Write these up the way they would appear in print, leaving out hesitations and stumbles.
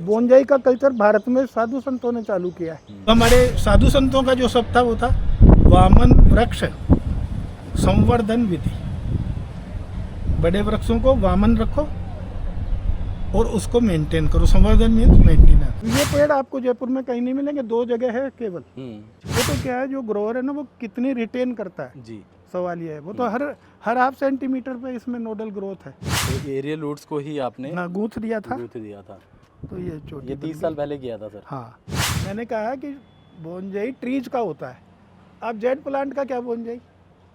Bonsai का culture Bharat में साधु संतों ने चालू किया है। हमारे साधु संतों का जो सब था वो था वामन वृक्ष संवर्धन विधि। बड़े वृक्षों को वामन रखो और उसको मेंटेन करो। संवर्धन मीन्स मेंटेनेंस। ये पेड़ आपको जयपुर में कहीं नहीं मिलेंगे, 2 जगह है केवल। वो तो क्या है, जो ग्रोअर है ना वो कितनी रिटेन करता है जी, सवाल ये है। वो तो हर हाफ सेंटीमीटर पे इसमें नोडल ग्रोथ है। तो एरियल रूट्स को ही आपने ना गूंथ दिया था, तो ये छोटी, ये 30 साल पहले किया था सर। हाँ, मैंने कहा कि बोनजाई ट्रीज का होता है। अब जेड प्लांट का क्या, बोनजाई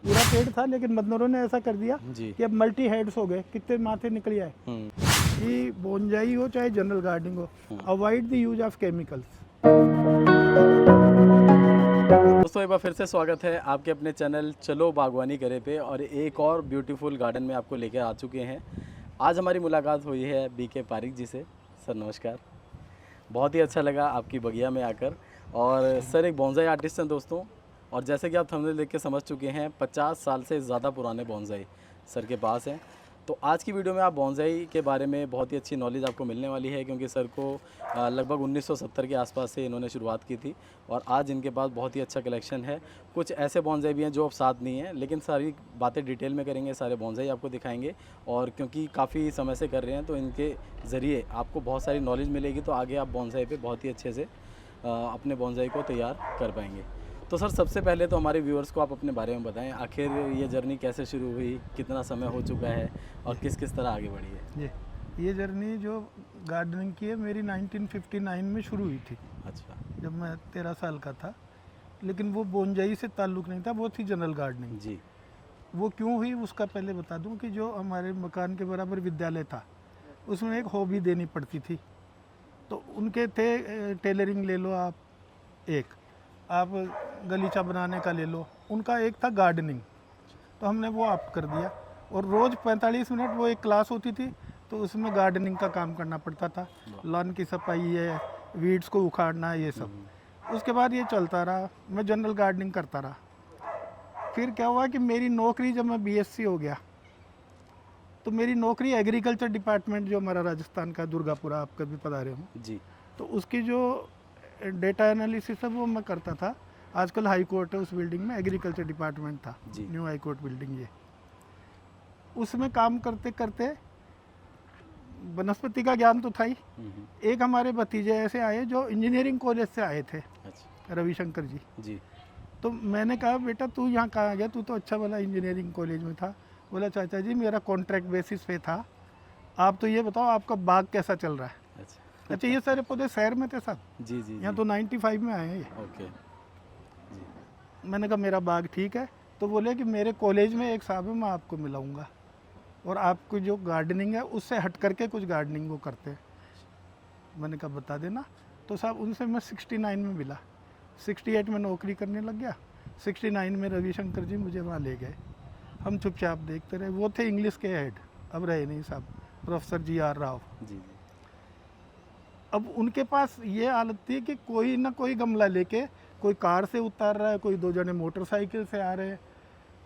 पूरा पेड़ था, लेकिन मदनरों ने ऐसा कर दिया कि अब मल्टी हेड्स हो गए, कितने माथे निकल आए। कि बोनजाई हो चाहे जनरल गार्डनिंग हो, avoid the use of chemicals. दोस्तों एक बार फिर से स्वागत है आपके अपने चैनल चलो बागवानी करे पे, और एक और ब्यूटीफुल गार्डन में आपको लेकर आ चुके हैं। आज हमारी मुलाकात हुई है बीके पारिक जी से। सर नमस्कार, बहुत ही अच्छा लगा आपकी बगिया में आकर। और सर एक बॉन्साई आर्टिस्ट हैं दोस्तों, और जैसे कि आप थंबनेल देख के समझ चुके हैं 50 साल से ज़्यादा पुराने बॉन्साई सर के पास हैं। तो आज की वीडियो में आप बॉन्साई के बारे में बहुत ही अच्छी नॉलेज आपको मिलने वाली है, क्योंकि सर को लगभग 1970 के आसपास से इन्होंने शुरुआत की थी, और आज इनके पास बहुत ही अच्छा कलेक्शन है। कुछ ऐसे बॉन्साई भी हैं जो अब साथ नहीं हैं, लेकिन सारी बातें डिटेल में करेंगे, सारे बॉन्साई आपको दिखाएंगे। और क्योंकि काफ़ी समय से कर रहे हैं तो इनके ज़रिए आपको बहुत सारी नॉलेज मिलेगी, तो आगे आप बॉन्साई पे बहुत ही अच्छे से अपने बॉन्साई को तैयार कर पाएंगे। तो सर सबसे पहले तो हमारे व्यूअर्स को आप अपने बारे में बताएं, आखिर ये जर्नी कैसे शुरू हुई, कितना समय हो चुका है और किस किस तरह आगे बढ़ी है। ये जर्नी जो गार्डनिंग की है मेरी 1959 में शुरू हुई थी। अच्छा, जब मैं 13 साल का था, लेकिन वो बोनजाई से ताल्लुक़ नहीं था, वो थी जनरल गार्डनिंग जी। वो क्यों हुई उसका पहले बता दूं कि जो हमारे मकान के बराबर विद्यालय था उसमें एक हॉबी देनी पड़ती थी। तो उनके थे टेलरिंग ले लो आप गलीचा बनाने का ले लो, उनका एक था गार्डनिंग। तो हमने वो ऑप्ट कर दिया, और रोज़ 45 मिनट वो एक क्लास होती थी, तो उसमें गार्डनिंग का काम करना पड़ता था। लॉन की सफाई है, वीड्स को उखाड़ना, ये सब। उसके बाद ये चलता रहा, मैं जनरल गार्डनिंग करता रहा। फिर क्या हुआ कि मेरी नौकरी, जब मैं बीएससी हो गया तो मेरी नौकरी एग्रीकल्चर डिपार्टमेंट जो हमारा राजस्थान का दुर्गापुरा, आप कभी पधारे हो जी, तो उसकी जो डेटा एनालिसिस है वो मैं करता था। आजकल हाई कोर्ट है उस बिल्डिंग में, एग्रीकल्चर डिपार्टमेंट था, न्यू हाई कोर्ट बिल्डिंग ये। उसमें काम करते करते वनस्पति का ज्ञान तो था ही। एक हमारे भतीजे ऐसे आए जो इंजीनियरिंग कॉलेज से आए थे, रविशंकर जी। तो मैंने कहा बेटा तू यहाँ कहाँ आ गया, तू तो अच्छा वाला इंजीनियरिंग कॉलेज में था। बोला चाचा जी मेरा कॉन्ट्रैक्ट बेसिस पे था, आप तो ये बताओ आपका बाग कैसा चल रहा है। अच्छा ये सारे पौधे शहर में थे साहब जी, यहाँ तो 95 में आए हैं ये। ओके जी। मैंने कहा मेरा बाग ठीक है। तो बोले कि मेरे कॉलेज में एक साहब है, मैं आपको मिलाऊंगा, और आपको जो गार्डनिंग है उससे हट करके कुछ गार्डनिंग वो करते हैं। मैंने कहा बता देना। तो साहब उनसे मैं 69 में मिला, 68 में नौकरी करने लग गया, 69 में रविशंकर जी मुझे वहाँ ले गए। हम चुपचाप देखते रहे। वो थे इंग्लिश के हेड, अब रहे नहीं साहब, प्रोफेसर GR राव जी। अब उनके पास ये हालत थी कि कोई ना कोई गमला लेके, कोई कार से उतार रहा है, कोई 2 जने मोटरसाइकिल से आ रहे हैं।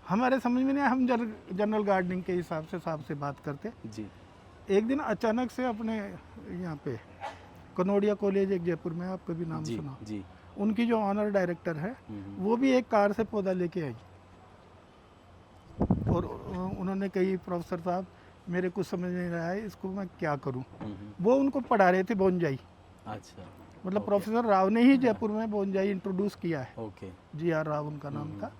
हमारे समझ में नहीं, हम जनरल गार्डनिंग के हिसाब से साहब से बात करते जी। एक दिन अचानक से अपने यहाँ पे कनोडिया कॉलेज एक जयपुर में, आप कभी नाम सुना जी, उनकी जो ऑनर डायरेक्टर है वो भी एक कार से पौधा लेके आई, और उन्होंने कही प्रोफेसर साहब मेरे कुछ समझ नहीं रहा है, इसको मैं क्या करूं। वो उनको पढ़ा रहे थे बोनजाई। अच्छा, मतलब प्रोफेसर राव ने ही जयपुर में बोनजाई इंट्रोड्यूस किया है। ओके, GR राव उनका नाम था।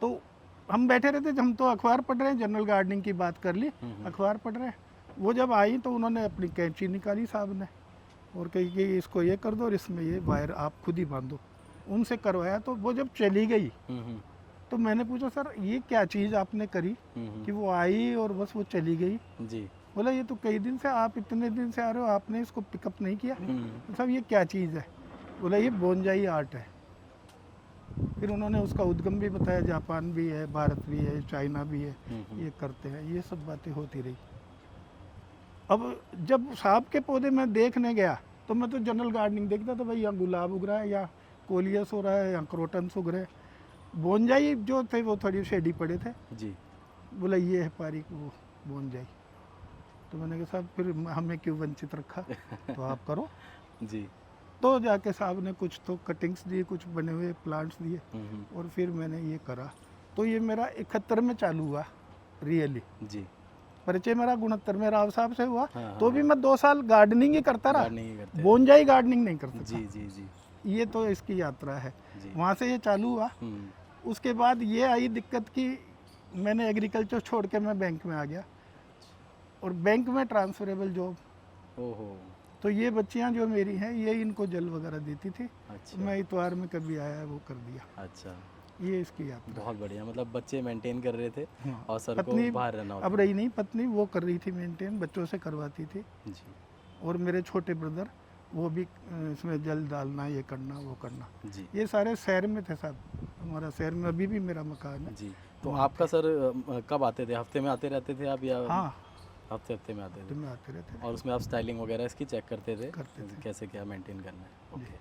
तो हम बैठे रहते, हम तो अखबार पढ़ रहे हैं, जनरल गार्डनिंग की बात कर ली, अखबार पढ़ रहे हैं। वो जब आई तो उन्होंने अपनी कैंची निकाली साहब ने, और कही कि इसको ये कर दो और इसमें ये वायर आप खुद ही बांधो। उनसे करवाया। तो वो जब चली गई तो मैंने पूछा सर ये क्या चीज़ आपने करी कि वो आई और बस वो चली गई जी। बोला ये तो कई दिन से, आप इतने दिन से आ रहे हो, आपने इसको पिकअप नहीं किया। तो साहब ये क्या चीज़ है। बोला ये बोनजाई आर्ट है। फिर उन्होंने उसका उद्गम भी बताया, जापान भी है, भारत भी है, चाइना भी है, ये करते हैं। ये सब बातें होती रही। अब जब साहब के पौधे मैं देखने गया तो मैं तो जनरल गार्डनिंग देखता था, भाई यहाँ गुलाब उग रहा है, या कोलियस हो रहा है, या क्रोटन्स उग रहे हैं। बोनजाई जो थे वो थोड़ी शेडी पड़े थे जी। बोला ये है पारिक वो बोनजाई। तो मैंने कहा साहब फिर हमें क्यों वंचित रखा, तो आप करो। जी। तो जाके साहब ने कुछ तो कटिंग्स दिए, कुछ बने हुए प्लांट्स दिए और फिर मैंने ये करा। तो ये मेरा 71 में चालू हुआ रियली। जी। परिचय मेरा 69 में राव साहब से हुआ। हाँ, तो हाँ, भी मैं 2 साल गार्डनिंग ही करता रहा, गार्डनिंग ही करते हैं। बोनजाई गार्डनिंग नहीं कर सकता। जी जी जी ये तो इसकी यात्रा है। जी। वहाँ से ये चालू हुआ। उसके बाद ये आई दिक्कत कि मैंने एग्रीकल्चर छोड़ के मैं बैंक में आ गया और बैंक में ट्रांसफरेबल जॉब। ओहो। तो ये बच्चियां जो मेरी हैं ये इनको जल वगैरह देती थी। अच्छा। मैं इतवार में कभी आया वो कर दिया। अच्छा, ये इसकी यात्रा। बहुत बढ़िया। मतलब बच्चे मेंटेन कर रहे थे हाँ। और सर को पत्नी बाहर रहना अब होता। रही नहीं, पत्नी वो कर रही थी मेंटेन, बच्चों से करवाती थी। जी और मेरे छोटे ब्रदर वो भी इसमें जल डालना, ये करना वो करना। जी ये सारे शहर में थे साहब, हमारा शहर में अभी भी मेरा मकान है। जी। तो आपका सर कब आते थे? हफ्ते में आते रहते थे आप या? हाँ, हफ्ते हफ्ते में आते थे। में आते रहते और उसमें आप स्टाइलिंग वगैरह इसकी चेक करते थे? कैसे क्या मेंटेन करना है। जी।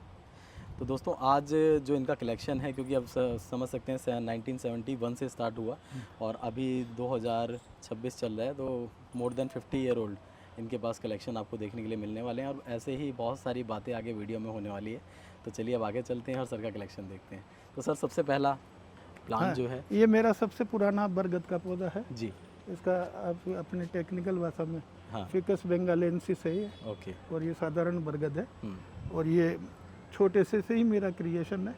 तो दोस्तों आज जो इनका कलेक्शन है, क्योंकि अब समझ सकते हैं 1971 से स्टार्ट हुआ और अभी 2026 चल रहा है, तो मोर देन 50 ईयर ओल्ड इनके पास कलेक्शन आपको देखने के लिए मिलने वाले हैं और ऐसे ही बहुत सारी बातें आगे वीडियो में होने वाली है। तो चलिए अब आगे चलते हैं और सर का कलेक्शन देखते हैं। तो सर सबसे पहला प्लांट हाँ, जो है, ये मेरा सबसे पुराना बरगद का पौधा है। जी। इसका आप अपने टेक्निकल भाषा में हाँ। फिकस बेंगालेंसिस है ये। ओके। और ये साधारण बरगद है। और ये छोटे से ही मेरा क्रिएशन है,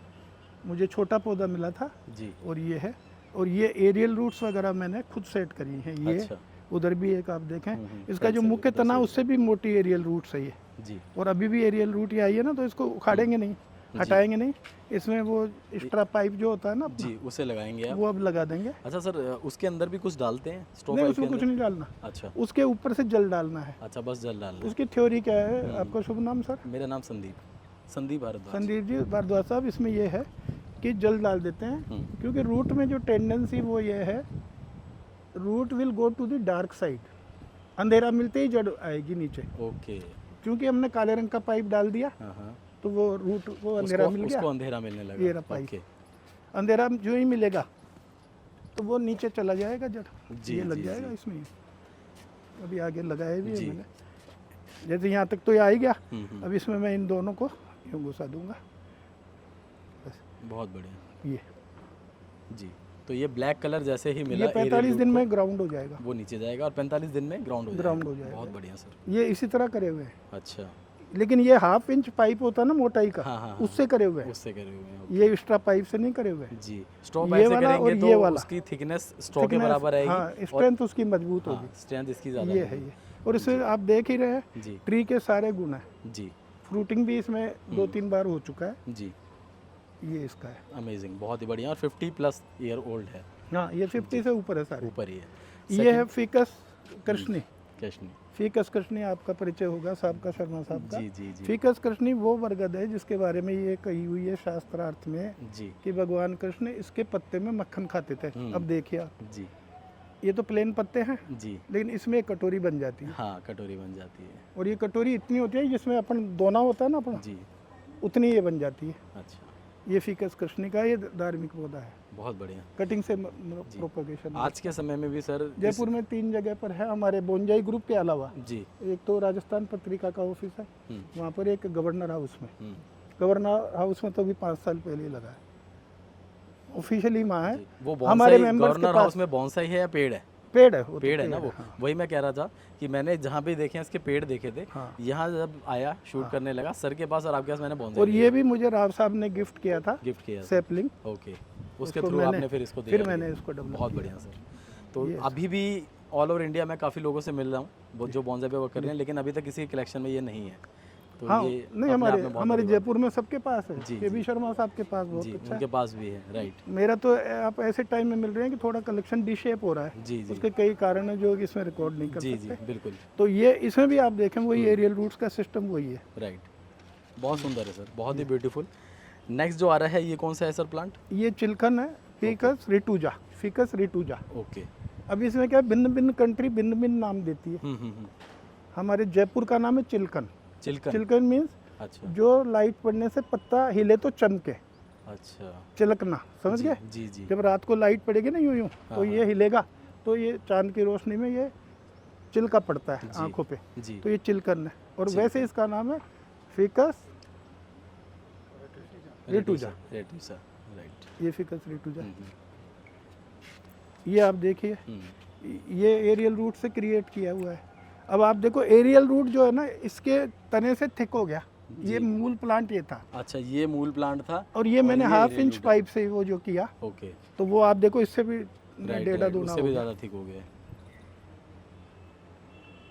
मुझे छोटा पौधा मिला था। जी। और ये है, और ये एरियल रूट्स वगैरह मैंने खुद सेट करी हैं। ये अच्छा। उधर भी एक आप देखें, इसका साइड जो से भी, मुख्य उधर तना से उससे भी मोटी एरियल रूट्स है ये। जी। और अभी भी एरियल रूट ये आई है ना, तो इसको उखाड़ेंगे नहीं, हटाएंगे नहीं। इसमें वो एक्स्ट्रा पाइप जो होता है ना जी, उसे लगाएंगे आप? वो अब लगा देंगे। अच्छा सर, उसके अंदर भी कुछ डालते हैं? स्टोव नहीं, पाइप उसमें के कुछ अंदर? नहीं डालना, अच्छा। उसके ऊपर से जल डालना है। अच्छा, बस जल डालना है। उसकी थ्योरी क्या है? आपका शुभ नाम सर? मेरा नाम संदीप भारद्वाज। संदीप जी भारद्वाज साहब, इसमें ये है कि जल डाल देते हैं क्योंकि रूट में जो टेंडेंसी वो ये है, root will go to the dark side. अंधेरा मिलते ही जड़ आएगी नीचे। ओके। क्योंकि हमने काले रंग का पाइप डाल दिया, हाँ। तो वो रूट वो अंधेरा मिल गया, उसको अंधेरा मिलने लगा। ये रहा पाइप। अंधेरा जो ही मिलेगा तो वो नीचे चला जाएगा जड़। ये लग जाएगा इसमें। अभी आगे लगाए भी है मैंने, जैसे यहाँ तक तो ये आ ही गया। अब इसमें मैं इन दोनों को यूँ घुसा दूंगा बस। बहुत बढ़िया। ये जी। तो ये ब्लैक कलर जैसे ही मिला, ये 45 दिन में ग्राउंड हो जाएगा। वो नीचे जाएगा और 45 दिन में ग्राउंड हो जाएगा। बहुत बढ़िया सर। ये इसी तरह करे हुए हैं। अच्छा। लेकिन ये 1/2 इंच पाइप होता है ना मोटाई का, हाँ। उससे करे हुए हैं। उससे करे हुए हैं। ये एक्स्ट्रा पाइप से नहीं करे हुए हैं। जी। स्ट्रॉ पाइप से करेंगे तो ये वाला उसकी थिकनेस स्ट्रॉ के बराबर आएगी। हाँ, स्ट्रेंथ उसकी मजबूत होगी। स्ट्रेंथ इसकी ज़्यादा ये है ये। और इससे आप देख ही रहे हैं जी। ट्री के सारे गुण हैं। जी। फ्रूटिंग भी इसमें 2-3 बार हो चुका है। जी। ये इसका है। अमेजिंग, बहुत ही बढ़िया। और 50+ ईयर ओल्ड है। हाँ, ये 50 से ऊपर है सारे। ऊपर ही है। ये है फिकस कृष्णी। फीकस कृष्णी आपका परिचय होगा साहब का, शर्मा साहब का। जी। फीकस कृष्णी वो बरगद है जिसके बारे में ये कही हुई है शास्त्रार्थ में जी। कि भगवान कृष्ण इसके पत्ते में मक्खन खाते थे। अब देखिए आप, जी, ये तो प्लेन पत्ते हैं जी, लेकिन इसमें एक कटोरी बन जाती है। हाँ, कटोरी बन जाती है। और ये कटोरी इतनी होती है जिसमें अपन दोना होता है ना अपना, जी, उतनी ये बन जाती है। अच्छा, ये फीकस कृष्णी का ये धार्मिक पौधा है। बहुत बढ़िया। कटिंग से प्रोपगेशन। आज के समय में भी सर जयपुर में 3 जगह पर है हमारे बोनजाई ग्रुप के अलावा। जी। एक तो राजस्थान पत्रिका का ऑफिस है, वहाँ पर एक गवर्नर हाउस में। गवर्नर हाउस में तो अभी 5 साल पहले ही लगा है, ऑफिशियली वहाँ है। वो हमारे बॉन्साई, मेंबर्स के गवर्नर पास हाउस में बॉन्साई है या पेड़ है? पेड़ है, वो पेड़ है ना वो। हाँ। वही मैं कह रहा था कि मैंने जहाँ भी देखे हैं इसके पेड़ देखे थे। हाँ। यहाँ जब आया शूट करने लगा सर के पास और आपके पास, मैंने बॉन्साई और ये भी मुझे राव साहब ने गिफ्ट किया था, गिफ्ट किया। सैपलिंग। ओके, उसके थ्रू आपने फिर इसको दिया। फिर मैंने इसको डेवलप। बहुत बढ़िया सर। तो अभी भी ऑल ओवर इंडिया में काफ़ी लोगों से मिल रहा हूँ जो बॉन्साई पे वर्क कर रहे हैं, लेकिन अभी तक किसी कलेक्शन में ये नहीं है। तो हाँ, ये नहीं हमारे जयपुर में सबके पास है। जी, के बी शर्मा साहब के पास बहुत जी, अच्छा उनके पास भी है। राइट। मेरा तो आप ऐसे टाइम में मिल रहे हैं कि थोड़ा कलेक्शन डी शेप हो रहा है। जी, जी, उसके कई कारण है जो कि इसमें रिकॉर्ड नहीं कर जी, सकते। जी, बिल्कुल। तो ये इसमें भी आप देखें वही एरियल रूट्स का सिस्टम वही है। राइट, बहुत सुंदर है सर, बहुत ही ब्यूटीफुल। नेक्स्ट जो आ रहा है ये कौन सा है सर प्लांट? ये चिलखन है, फिकस रिटूजा, फिकस रिटूजा। ओके। अब इसमें क्या भिन्न भिन्न कंट्री भिन्न भिन्न नाम देती है। हमारे जयपुर का नाम है चिलकन। चिलकन मीन्स अच्छा, जो लाइट पड़ने से पत्ता हिले तो चमके। अच्छा, चिलकना, समझ गए? जी, जी। जब रात को लाइट पड़ेगी ना यूं यूं तो ये हिलेगा, तो ये चांद की रोशनी में ये चिल का पड़ता है जी, आंखों पे, जी, तो ये चिलकन है। और जी। वैसे इसका नाम है फिकस रेटूजा, रेटूसा, राइट। ये फिकस रेटूजा। हम्म, ये आप देखिए, हम्म, ये एरियल रूट से क्रिएट किया हुआ है। अब आप देखो एरियल रूट जो है ना, इसके तने से थिक हो गया। ये जी। मूल प्लांट ये था, अच्छा, ये मूल प्लांट था और ये मैंने हाफ एरियल इंच रूट है। पाइप से वो जो किया, ओके, तो वो आप देखो इससे भी राइट, डेढ़ा राइट, दूना उससे हो भी गया। ज़्यादा थिक हो गया।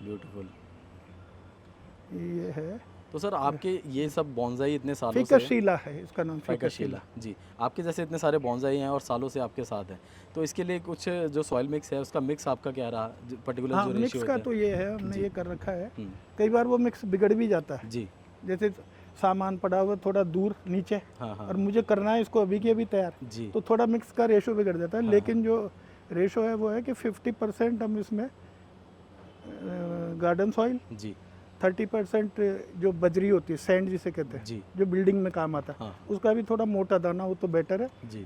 ब्यूटीफुल। ये है तो सर आपके ये सब बॉन्साई इतने सालों से फिकस शीला है इसका नाम, फिकस फाइकाशीला जी, आपके जैसे इतने सारे बॉन्साई हैं और सालों से आपके साथ हैं, तो इसके लिए कुछ जो सॉइल मिक्स है उसका मिक्स आपका क्या रहा, पर्टिकुलर हाँ, जो मिक्स रेशियो का होता तो ये है, हमने ये कर रखा है। है? कई बार वो मिक्स बिगड़ भी जाता है, जी, जैसे सामान पड़ा हुआ थोड़ा दूर नीचे, हाँ, हाँ, और मुझे करना है इसको अभी के अभी तैयार, जी, तो थोड़ा मिक्स का रेशो बिगड़ जाता है। हाँ, लेकिन जो रेशो है वो है कि 50% हम इसमें गार्डन सॉइल, जी, 30% जो बजरी होती है, सैंड जिसे कहते हैं, जी, जो बिल्डिंग में काम आता है, हाँ, उसका भी थोड़ा मोटा दाना हो तो बेटर है। जी,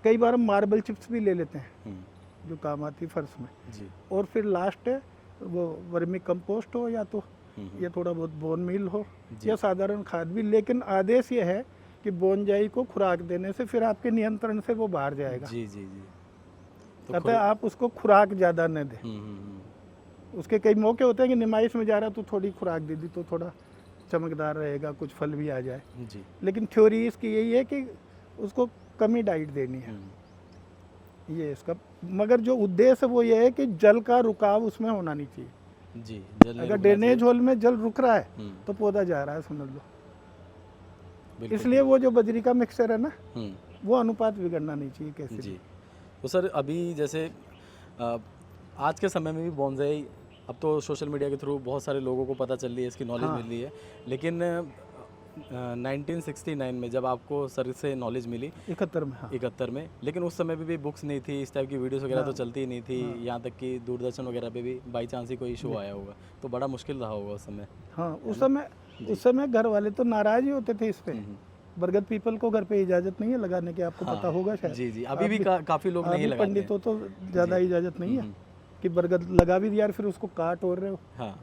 कई बार हम मार्बल चिप्स भी ले लेते हैं हम्म, जो काम आती है फर्श में। जी, और फिर लास्ट है वो वर्मी कंपोस्ट हो, या तो या थोड़ा बहुत बोन मील हो, जी। या साधारण खाद भी। लेकिन आदेश ये है कि बोनजाई को खुराक देने से फिर आपके नियंत्रण से वो बाहर जाएगा। जी, जी, जी, तो अतः आप उसको खुराक ज़्यादा न दें। उसके कई मौके होते हैं कि निमाइश में जा रहा तो थोड़ी खुराक दे दी तो थोड़ा चमकदार रहेगा, कुछ फल भी आ जाए। जी, लेकिन थ्योरी इसकी यही है कि उसको कम ही डाइट देनी है, ये इसका। मगर जो उद्देश्य है वो ये है कि जल का रुकाव उसमें होना नहीं चाहिए। जी, जल नहीं अगर रुकना ड्रेनेज होल में जल रुक रहा है चाहिए। तो पौधा जा रहा है, समझ लो। बिल्कुल, इसलिए वो जो बजरी का मिक्सचर है ना, हम्म, वो अनुपात बिगड़ना नहीं चाहिए कैसे जी। भी। तो सर अभी जैसे आज के समय में भी बॉन्साई, अब तो सोशल मीडिया के थ्रू बहुत सारे लोगों को पता चल रही है, इसकी नॉलेज हाँ। मिल रही है, लेकिन 1969 में जब आपको सर से नॉलेज मिली 71 में, हाँ 71 में, लेकिन उस समय पे भी बुक्स नहीं थी, इस टाइप की वीडियोस वगैरह तो हाँ। चलती ही नहीं थी, हाँ। यहाँ तक कि दूरदर्शन वगैरह पे भी बाई चांस ही कोई इशू आया होगा, तो बड़ा मुश्किल रहा होगा उस समय। हाँ। उस समय घर वाले तो नाराज ही होते थे इस पे। बरगद पीपल को घर पे इजाजत नहीं है लगाने की, आपको पता होगा शायद। जी, जी, अभी भी काफ़ी लोग नहीं लगाते हैं। पंडितों तो ज़्यादा इजाजत नहीं है कि बरगद लगा भी दिया और फिर उसको काट और रहे हो हाँ,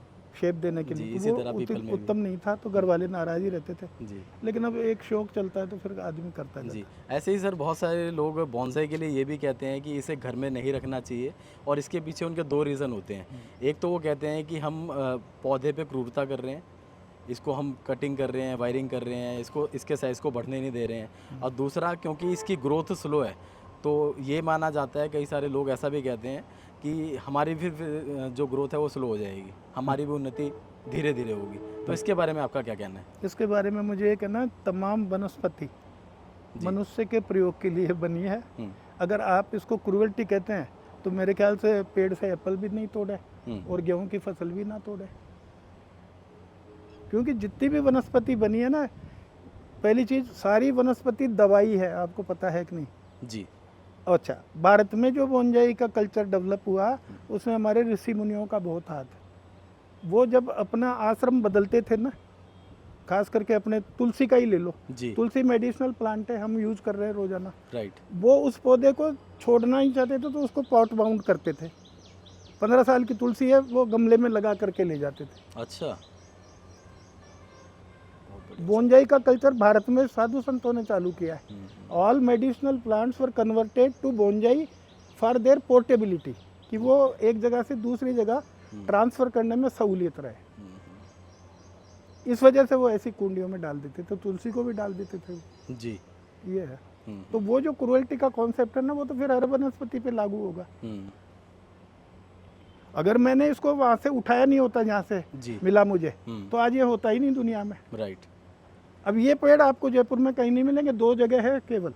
शेप देने के जी, लिए, इसी तो तरह वो पीपल में भी। उत्तम नहीं था, तो घर वाले नाराज ही रहते थे। जी, लेकिन अब एक शौक चलता है तो फिर आदमी करता जी। जाता ऐसे ही सर बहुत सारे लोग बॉन्साई के लिए ये भी कहते हैं कि इसे घर में नहीं रखना चाहिए, और इसके पीछे उनके दो रीज़न होते हैं। एक तो वो कहते हैं कि हम पौधे पे क्रूरता कर रहे हैं, इसको हम कटिंग कर रहे हैं, वायरिंग कर रहे हैं, इसके साइज़ को बढ़ने नहीं दे रहे हैं, और दूसरा क्योंकि इसकी ग्रोथ स्लो है, तो ये माना जाता है, कई सारे लोग ऐसा भी कहते हैं कि हमारी फिर जो ग्रोथ है वो स्लो हो जाएगी, हमारी भी उन्नति धीरे धीरे होगी। तो इसके बारे में आपका क्या कहना है? इसके बारे में मुझे ये कहना, तमाम वनस्पति मनुष्य के प्रयोग के लिए बनी है। अगर आप इसको क्रूअल्टी कहते हैं तो मेरे ख्याल से पेड़ से एप्पल भी नहीं तोड़े और गेहूं की फसल भी ना तोड़े, क्योंकि जितनी भी वनस्पति बनी है ना, पहली चीज़ सारी वनस्पति दवाई है, आपको पता है कि नहीं? जी, अच्छा, भारत में जो बोनजाई का कल्चर डेवलप हुआ उसमें हमारे ऋषि मुनियों का बहुत हाथ है। वो जब अपना आश्रम बदलते थे ना, खास करके अपने तुलसी का ही ले लो, जी, तुलसी मेडिसिनल प्लांट है, हम यूज कर रहे हैं रोजाना। राइट, वो उस पौधे को छोड़ना ही चाहते थे तो उसको पॉट बाउंड करते थे। 15 साल की तुलसी है, वो गमले में लगा करके ले जाते थे। अच्छा, बोनजाई का कल्चर भारत में साधु संतों ने चालू किया है। All medicinal plants were converted to bonsai for their portability, कि वो एक जगह से दूसरी जगह ट्रांसफर करने में सहूलियत रहे। इस वजह से वो ऐसी कुंडियों में डाल देते थे, तुलसी को भी डाल देते थे। जी, ये है। तो वो जो क्रूएल्टी का कॉन्सेप्ट है ना, वो तो फिर हर वनस्पति पे लागू होगा। अगर मैंने इसको वहां से उठाया नहीं होता जहाँ से जी, मिला मुझे, तो आज ये होता ही नहीं दुनिया में। राइट, अब ये पेड़ आपको जयपुर में कहीं नहीं मिलेंगे, 2 जगह है केवल।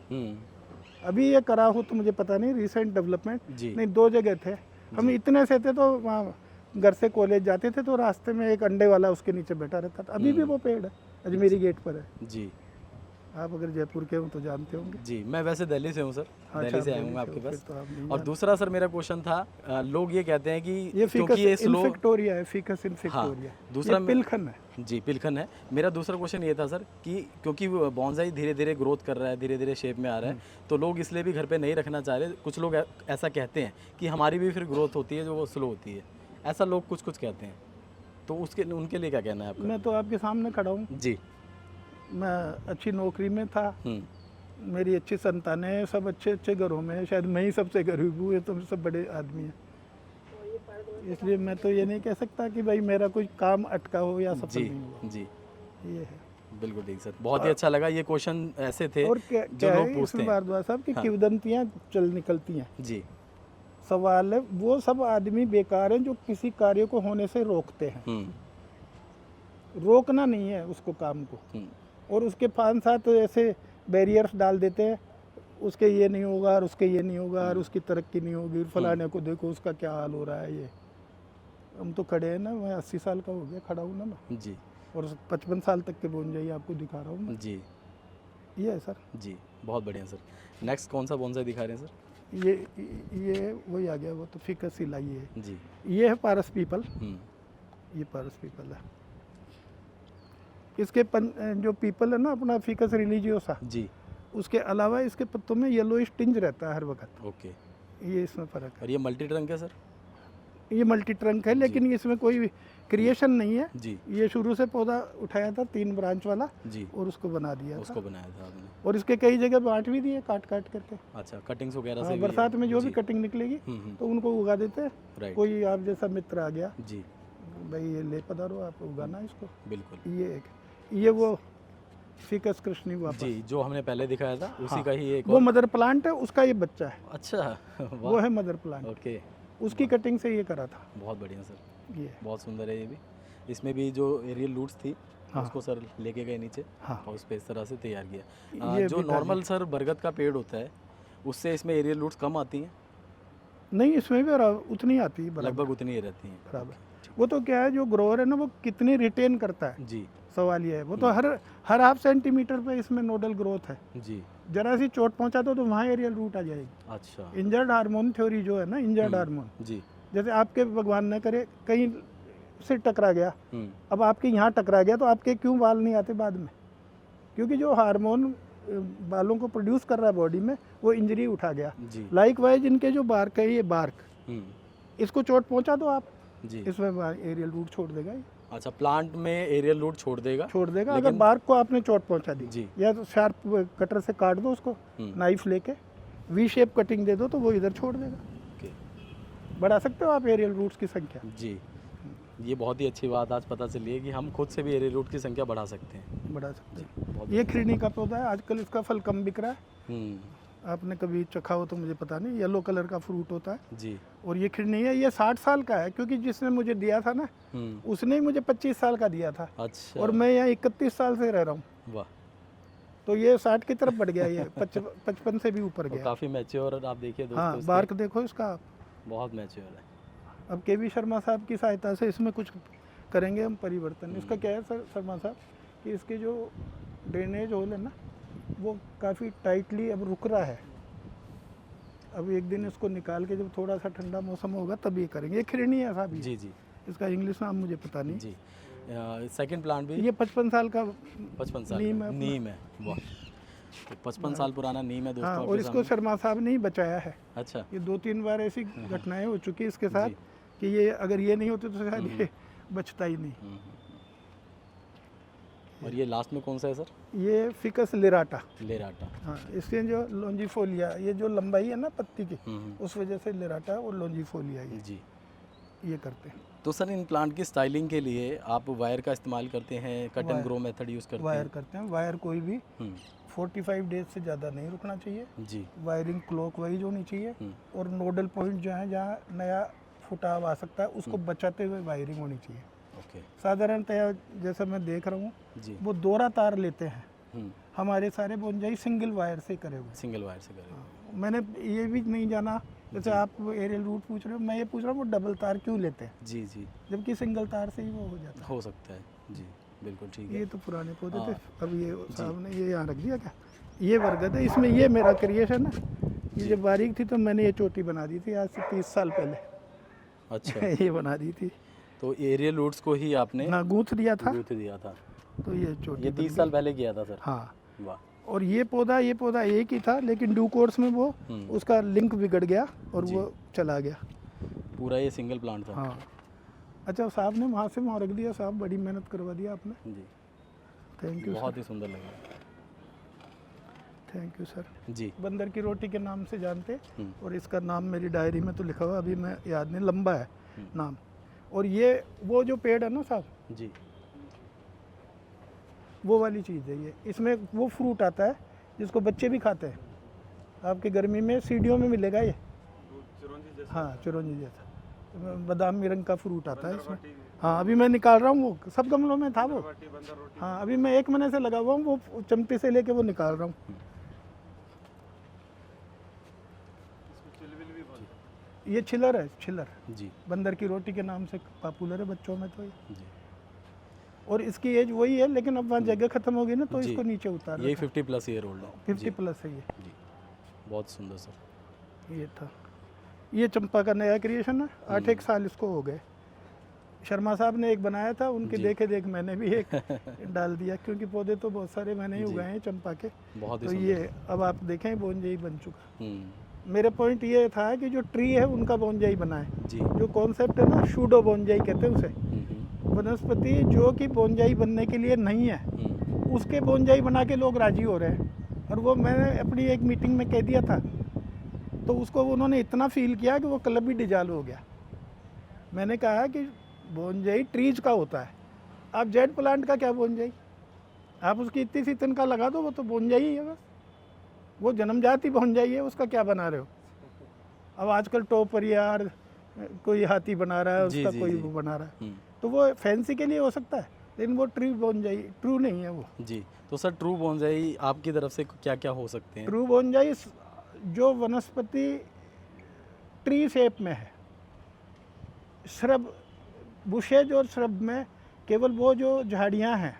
अभी ये करा हो तो मुझे पता नहीं, रिसेंट डेवलपमेंट जी, नहीं, 2 जगह थे। हम इतने से थे तो वहाँ घर से कॉलेज जाते थे तो रास्ते में एक अंडे वाला उसके नीचे बैठा रहता था। अभी भी वो पेड़ है, अजमेरी गेट पर है। जी, आप अगर जयपुर के हो तो जानते होंगे। जी, मैं वैसे दिल्ली से हूँ सर, दिल्ली से आया हूँ मैं आपके पास। तो आप नहीं और दूसरा सर मेरा क्वेश्चन था, लोग ये कहते हैं कि ये क्योंकि ये स्लो, इन्फेक्टोरिया है, फिकस इन्फेक्टोरिया। दूसरा ये पिलखन है। जी, पिलखन है। मेरा दूसरा क्वेश्चन ये था सर कि क्योंकि बॉन्साई धीरे धीरे ग्रोथ कर रहा है, धीरे धीरे शेप में आ रहा है, तो लोग इसलिए भी घर पे नहीं रखना चाह रहे। कुछ लोग ऐसा कहते हैं कि हमारी भी फिर ग्रोथ होती है जो वो स्लो होती है, ऐसा लोग कुछ कुछ कहते हैं, तो उसके उनके लिए क्या कहना है आपका? मैं तो आपके सामने खड़ा हूँ, जी। मैं अच्छी नौकरी में था, हम्म। मेरी अच्छी संतानें हैं, सब अच्छे अच्छे घरों में है, शायद मैं ही सबसे गरीब हूँ, ये तो सब बड़े आदमी हैं। इसलिए मैं तो ये नहीं कह सकता कि भाई मेरा कोई काम अटका हो या सफल जी नहीं हुआ। जी, ये है। बिल्कुल ठीक सर, बहुत ही अच्छा लगा। ये क्वेश्चन ऐसे थे और क्या जो क्या लोग है पूछते इसमें हैं। भारद्वाज साहब की हाँ। किंवदंतियाँ चल निकलती हैं। जी सवाल है वो सब आदमी बेकार हैं जो किसी कार्य को होने से रोकते हैं। रोकना नहीं है उसको काम को, और उसके 5-7 ऐसे बैरियर्स डाल देते हैं, उसके ये नहीं होगा और उसके ये नहीं होगा और उसकी तरक्की नहीं होगी, फलाने को देखो उसका क्या हाल हो रहा है। ये हम तो खड़े हैं ना, मैं 80 साल का हो गया खड़ा हूँ ना मैं, जी और 55 साल तक के बोन जाइए आपको दिखा रहा हूँ मैं। जी ये है सर। जी, बहुत बढ़िया सर। नेक्स्ट कौन सा बोनसाई दिखा रहे हैं सर? ये वही आ गया, वो तो फिकस सिलाई है। जी। ये है पारस पीपल, ये पारस पीपल है। इसके जो पीपल है ना अपना फिकस रिलीजियोसा, जी, उसके अलावा इसके पत्तों में येलोइश टिंज रहता है हर वक्त। ओके। ये इसमें फ़र्क है। और ये मल्टी ट्रंक है सर? ये मल्टी ट्रंक है, लेकिन इसमें कोई क्रिएशन नहीं है। जी ये शुरू से पौधा उठाया था 3 ब्रांच वाला, जी, और उसको बना दिया उसको था, बनाया था आपने। और इसके कई जगह बांट भी दिए काट काट करके। अच्छा, कटिंग्स वगैरह हाँ, से भी बरसात में जो भी जी। कटिंग निकलेगी तो उनको उगा देते हैं। राइट। कोई आप जैसा मित्र आ गया, जी, भाई ये ले पधारो, आप उगाना इसको। बिल्कुल। ये वो फिकस कृष्णी वापस, जी, जो हमने पहले दिखाया था उसी का ही एक वो और। मदर प्लांट है, उसका ये बच्चा है। अच्छा वो वाह, है मदर प्लांट, ओके, उसकी कटिंग से ये करा था। बहुत बढ़िया सर, ये बहुत सुंदर है ये भी। इसमें भी जो एरियल रूट्स थी उसको सर लेके गए नीचे, हाँ। और उस पे इस तरह से तैयार किया। ये जो भी नॉर्मल सर बरगद का पेड़ होता है उससे इसमें एरियल रूट्स कम आती हैं? नहीं, इसमें भी उतनी आती है बराबर। लगभग उतनी ही रहती हैं। बराबर। वो तो क्या है, जो ग्रोअर है ना वो कितनी रिटेन करता है, जी सवाल ये है। वो तो हर हाफ सेंटीमीटर पे इसमें नोडल ग्रोथ है। जी, जरा सी चोट पहुंचा दो तो वहाँ एरियल रूट आ जाएगी। अच्छा, इंजर्ड हार्मोन थ्योरी जो है ना, इंजर्ड हार्मोन, जी, जैसे आपके भगवान न करे कहीं से टकरा गया, हम्म, अब आपके यहाँ टकरा गया तो आपके क्यों बाल नहीं आते बाद में? क्योंकि जो हार्मोन बालों को प्रोड्यूस कर रहा है बॉडी में, वो इंजरी उठा गया। जी, लाइक वाइज इनके जो बार्क है, ये बार्क, इसको चोट पहुंचा दो आप, जी, इसमें एरियल रूट छोड़ देगा, ये अच्छा, प्लांट में एरियल रूट छोड़ देगा। अगर लेकिन- बार्क को आपने चोट पहुंचा दी, जी, या तो शार्प कटर से काट दो उसको, नाइफ लेके वी शेप कटिंग दे दो तो वो इधर छोड़ देगा। ओके, बढ़ा सकते हो आप एरियल रूट्स की संख्या। जी, ये बहुत ही अच्छी बात आज पता चली है कि हम खुद से भी एरियल रूट की संख्या बढ़ा सकते हैं। बढ़ा सकते जी, हैं। बहुत ये खिरनी का पौधा है, आजकल इसका फल कम बिक रहा है। हम्म, आपने कभी चखा हो तो मुझे पता नहीं, येलो कलर का फ्रूट होता है। जी, और ये खिरनी है, ये 60 साल का है, क्योंकि जिसने मुझे दिया था ना, उसने ही मुझे 25 साल का दिया था, अच्छा, और मैं यहाँ 31 साल से रह रहा हूँ, वाह, तो ये 60 की तरफ बढ़ गया, ये 55 से भी ऊपर तो गया। काफ़ी मैच्योर आप देखिए दोस्तों। हाँ, इसके, बार्क देखो इसका आप। बहुत मैच्योर है। अब के.वी. शर्मा साहब की सहायता से इसमें कुछ करेंगे हम परिवर्तन। इसका क्या है सर शर्मा साहब, कि इसके जो ड्रेनेज होल है ना, वो काफ़ी टाइटली अब रुक रहा है। अब एक दिन इसको निकाल के जब थोड़ा सा ठंडा मौसम होगा तब ये करेंगे। ये खिरनी है साहब, जी जी इसका इंग्लिश नाम मुझे पता नहीं। जी, सेकंड प्लांट भी ये 55 साल का 55 साल नीम का है अपना। नीम है, वाह, तो 55 साल पुराना नीम है दोस्तों हाँ, आपके और इसको सामने। शर्मा साहब ने ही बचाया है। अच्छा, ये 2-3 बार ऐसी घटनाएं हो चुकी इसके साथ जी। कि ये अगर ये नहीं होते तो शायद ये बचता ही नहीं। और ये लास्ट में कौन सा है सर? ये फिकस लिराटा। लेराटा। हाँ, इसके जो लॉन्जिफोलिया, ये जो लंबाई है ना पत्ती की, उस वजह से लिराटा और लॉन्जिफोलिया ये करते हैं। तो सर इन प्लांट की स्टाइलिंग के लिए आप वायर का इस्तेमाल करते हैं, cut and grow method use करते वायर हैं? करते हैं। वायर कोई भी 45 डेज से ज़्यादा नहीं रुकना चाहिए। जी, वायरिंग क्लॉकवाइज होनी चाहिए, और नोडल पॉइंट जो है जहाँ नया फुटाव आ सकता है उसको बचाते हुए वायरिंग होनी चाहिए। ओके, साधारणतया जैसा मैं देख रहा हूँ, जी, वो दोहरा तार लेते हैं। हमारे सारे बोनजाई सिंगल वायर से करे हुए। सिंगल वायर से करें। मैंने ये भी नहीं जाना, जैसे आप एरियल रूट पूछ रहे हो, मैं ये पूछ रहा हूँ वो डबल तार क्यों लेते हैं, जी जी, जबकि सिंगल तार से ही वो हो जाता हो सकता है। जी, बिल्कुल ठीक है। है। ये तो पुराने पौधे थे, हाँ। अब ये साहब ने ये यहाँ रख दिया क्या? ये बरगद है, इसमें ये मेरा क्रिएशन है। ये जब बारीक थी तो मैंने ये चोटी बना दी थी आज से 30 साल पहले। अच्छा, ये बना दी थी तो एरियल रूट्स को ही आपने ना, गूंथ दिया था, गूंथ दिया था। तो ये चोटी ये 30 साल पहले किया था सर? हाँ। वाह, और ये पौधा एक ही था, लेकिन ड्यू कोर्स में वो उसका लिंक बिगड़ गया और वो चला गया। पूरा ये सिंगल प्लांट था। हाँ, अच्छा साहब ने वहाँ से वहाँ रख दिया, साहब बड़ी मेहनत करवा दिया आपने। जी थैंक यू बहुत ही सुंदर लग रहा है। Thank you sir. जी बंदर की रोटी के नाम से जानते, हम्म, और इसका नाम मेरी डायरी में तो लिखा हुआ, अभी मैं याद नहीं, लंबा है नाम। और ये वो जो पेड़ है ना साहब, जी वो वाली चीज़ है ये। इसमें वो फ्रूट आता है जिसको बच्चे भी खाते हैं, आपके गर्मी में सीढ़ियों में मिलेगा ये। हाँ चिरौंजी जैसा बादामी रंग का फ्रूट आता है इसमें। हाँ अभी मैं निकाल रहा हूँ, वो सब गमलों में था वो। हाँ अभी मैं 1 महीने से लगा हुआ हूँ, वो चमटी से लेके वो निकाल रहा हूँ। ये छिलर है, छिलर जी बंदर की रोटी के नाम से पॉपुलर है बच्चों में तो ये। जी। और इसकी एज वही है, लेकिन अब वहाँ जगह खत्म होगी ना तो जी। इसको नीचे उतार ये 50+ ईयर ओल्ड है। 50 प्लस है ये। जी बहुत सुंदर सर। ये था, ये चंपा का नया क्रिएशन है। 8-1 साल इसको हो गए। शर्मा साहब ने एक बनाया था, उनके जी। देखे देख मैंने भी एक डाल दिया, क्योंकि पौधे तो बहुत सारे मैंने ही जी। उगाए हैं चंपा के। बहुत ही तो सुंदर। ये अब आप देखें बोनजाई बन चुका। हम्म, मेरे पॉइंट ये था कि जो ट्री है उनका बोनजाई बनाए। जी जो कॉन्सेप्ट है ना, शूडो बोनजाई कहते हैं उसे, हम्म, वनस्पति जो कि बोनजाई बनने के लिए नहीं है, उसके बोनजाई बना के लोग राजी हो रहे हैं। और वो मैंने अपनी एक मीटिंग में कह दिया था, तो उसको उन्होंने इतना फील किया कि वो क्लब ही डिजाल हो गया। मैंने कहा कि बोनजाई ट्रीज का होता है, आप जेड प्लांट का क्या बोनजाई, आप उसकी इतनी सी तिनका लगा दो, वो तो बोनजाई ही है बस, वो जन्मजात ही बोनजाई है, उसका क्या बना रहे हो। अब आजकल टॉपर यार कोई हाथी बना रहा है, जी, उसका जी, कोई जी। वो बना रहा है, हम्म, तो वो फैंसी के लिए हो सकता है, लेकिन वो ट्री बोनजाई ट्रू नहीं है वो। जी। तो सर ट्रू बोनजाई आपकी तरफ से क्या क्या हो सकते हैं? ट्रू बोनजाई जो वनस्पति ट्री शेप में है, श्रब बुशेज और श्रब में केवल वो जो झाड़ियाँ हैं